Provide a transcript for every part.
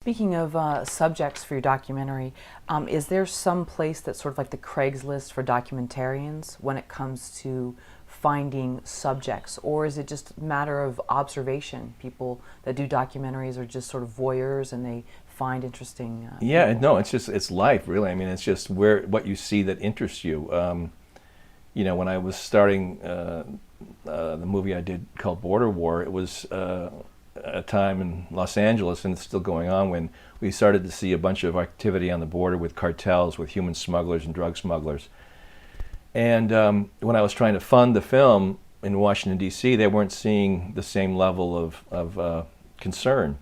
Speaking of subjects for your documentary, is there some place that's sort of like the Craigslist for documentarians when it comes to finding subjects, or is it just a matter of observation? People that do documentaries are just sort of voyeurs and they find interesting Yeah, people. no, it's life, really. I mean, it's just what you see that interests you. When I was starting the movie I did called Border War, it was a time in Los Angeles, and it's still going on, when we started to see a bunch of activity on the border with cartels, with human smugglers and drug smugglers. And when I was trying to fund the film in Washington, D.C., they weren't seeing the same level of concern.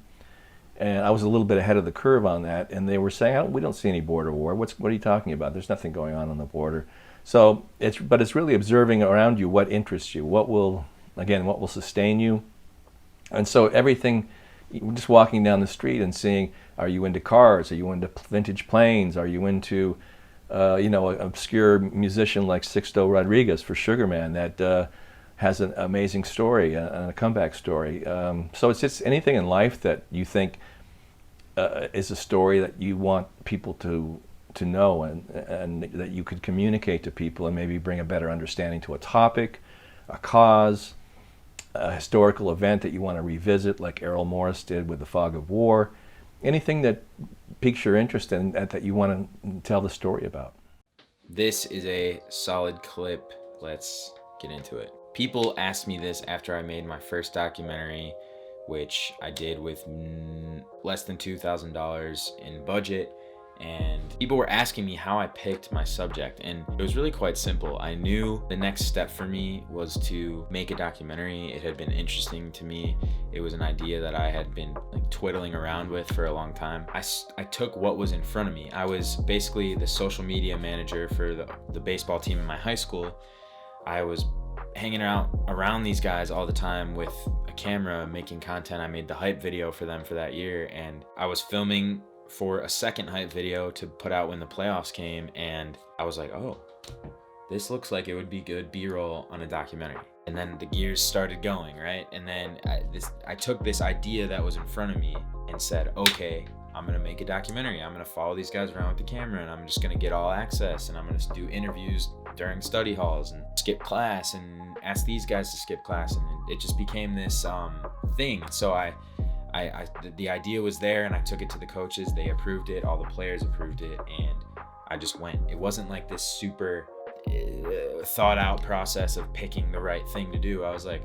And I was a little bit ahead of the curve on that, and they were saying, "We don't see any border war. What are you talking about? There's nothing going on the border." So it's really observing around you what interests you, what will sustain you. And so everything, just walking down the street and seeing, are you into cars? Are you into vintage planes? Are you into an obscure musician like Sixto Rodriguez for Sugarman that has an amazing story and a comeback story. So it's just anything in life that you think is a story that you want people to know, and that you could communicate to people and maybe bring a better understanding to a topic, a cause, a historical event that you want to revisit, like Errol Morris did with The Fog of War. Anything that piques your interest and that you want to tell the story about. This is a solid clip. Let's get into it. People asked me this after I made my first documentary, which I did with less than $2,000 in budget. And people were asking me how I picked my subject, and it was really quite simple. I knew the next step for me was to make a documentary. It had been interesting to me. It was an idea that I had been twiddling around with for a long time. I took what was in front of me. I was basically the social media manager for the baseball team in my high school. I was hanging out around these guys all the time with a camera, making content. I made the hype video for them for that year, and I was filming for a second hype video to put out when the playoffs came, and I was like, oh, this looks like it would be good B-roll on a documentary. And then the gears started going, right? And then I took this idea that was in front of me and said, okay, I'm gonna make a documentary. I'm gonna follow these guys around with the camera, and I'm just gonna get all access, and I'm gonna do interviews during study halls and skip class and ask these guys to skip class. And it just became this thing. So the idea was there, and I took it to the coaches. They approved it. All the players approved it, and I just went. It wasn't like this super thought out process of picking the right thing to do. I was like,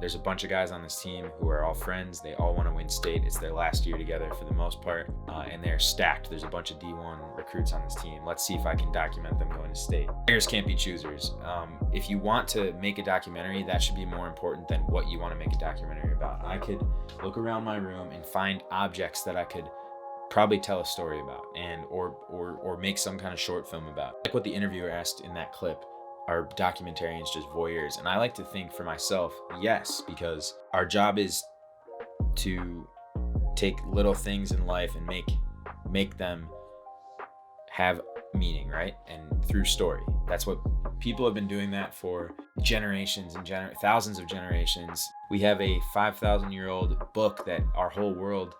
there's a bunch of guys on this team who are all friends. They all want to win state. It's their last year together for the most part, and they're stacked. There's a bunch of D1 recruits on this team. Let's see if I can document them going to state. Players can't be choosers. If you want to make a documentary, that should be more important than what you want to make a documentary about. I could look around my room and find objects that I could probably tell a story about, and or make some kind of short film about. Like what the interviewer asked in that clip, are documentarians just voyeurs? And I like to think for myself, yes, because our job is to take little things in life and make them have meaning, right? And through story. That's what people have been doing that for generations and thousands of generations. We have a 5,000-year-old book that our whole world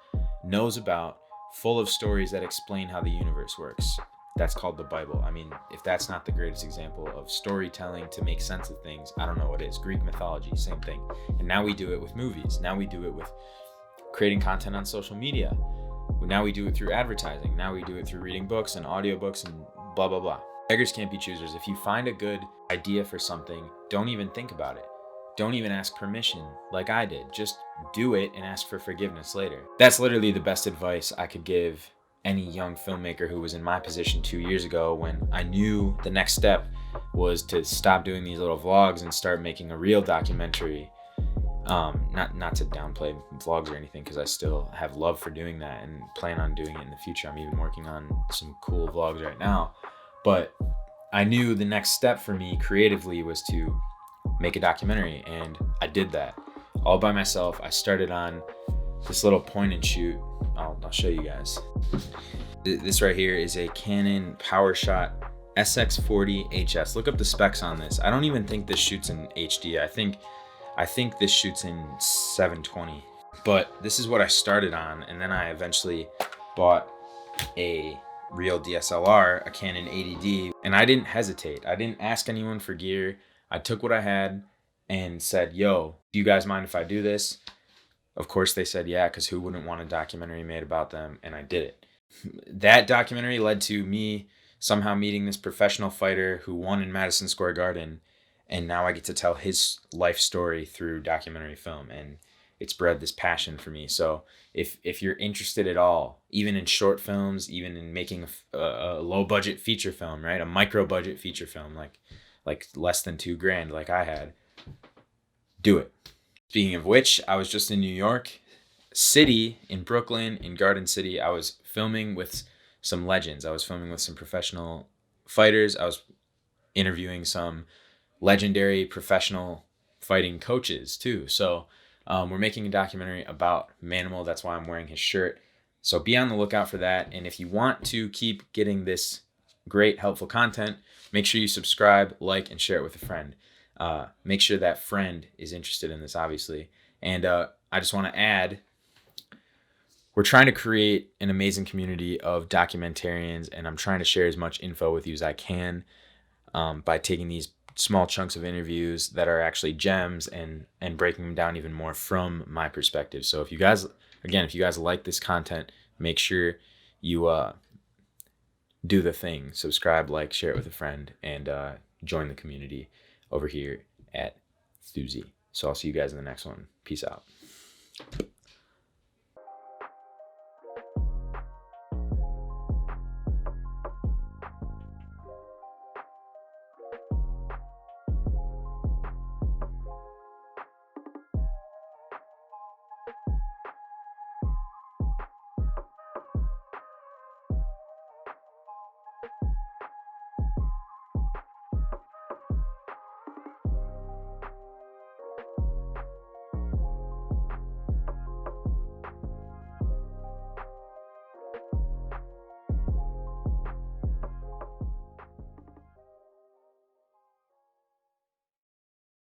knows about, full of stories that explain how the universe works. That's called the Bible. I mean, if that's not the greatest example of storytelling to make sense of things, I don't know what is. Greek mythology, same thing. And now we do it with movies. Now we do it with creating content on social media. Now we do it through advertising. Now we do it through reading books and audiobooks and blah, blah, blah. Beggars can't be choosers. If you find a good idea for something, don't even think about it. Don't even ask permission like I did. Just do it and ask for forgiveness later. That's literally the best advice I could give any young filmmaker who was in my position 2 years ago, when I knew the next step was to stop doing these little vlogs and start making a real documentary. Not to downplay vlogs or anything, because I still have love for doing that and plan on doing it in the future. I'm even working on some cool vlogs right now. But I knew the next step for me creatively was to make a documentary, and I did that all by myself. I started on this little point and shoot. I'll show you guys. This right here is a Canon PowerShot SX40 HS. Look up the specs on this. I don't even think this shoots in HD. I think this shoots in 720. But this is what I started on, and then I eventually bought a real DSLR, a Canon 80D, and I didn't hesitate. I didn't ask anyone for gear. I took what I had and said, yo, do you guys mind if I do this? Of course they said yeah, because who wouldn't want a documentary made about them? And I did it. That documentary led to me somehow meeting this professional fighter who won in Madison Square Garden, and now I get to tell his life story through documentary film, and it's bred this passion for me. So if you're interested at all, even in short films, even in making a low budget feature film, right, a micro budget feature film, like less than $2,000, like I had, do it. Speaking of which, I was just in New York City, in Brooklyn, in Garden City. I was filming with some legends. I was filming with some professional fighters. I was interviewing some legendary professional fighting coaches too. So we're making a documentary about Manimal. That's why I'm wearing his shirt. So be on the lookout for that. And if you want to keep getting this great, helpful content, make sure you subscribe, like, and share it with a friend. Make sure that friend is interested in this, obviously. And I just want to add, we're trying to create an amazing community of documentarians, and I'm trying to share as much info with you as I can by taking these small chunks of interviews that are actually gems and breaking them down even more from my perspective. So if you guys like this content, make sure you do the thing. Subscribe, like, share it with a friend, and join the community over here at Thuzy. So I'll see you guys in the next one. Peace out.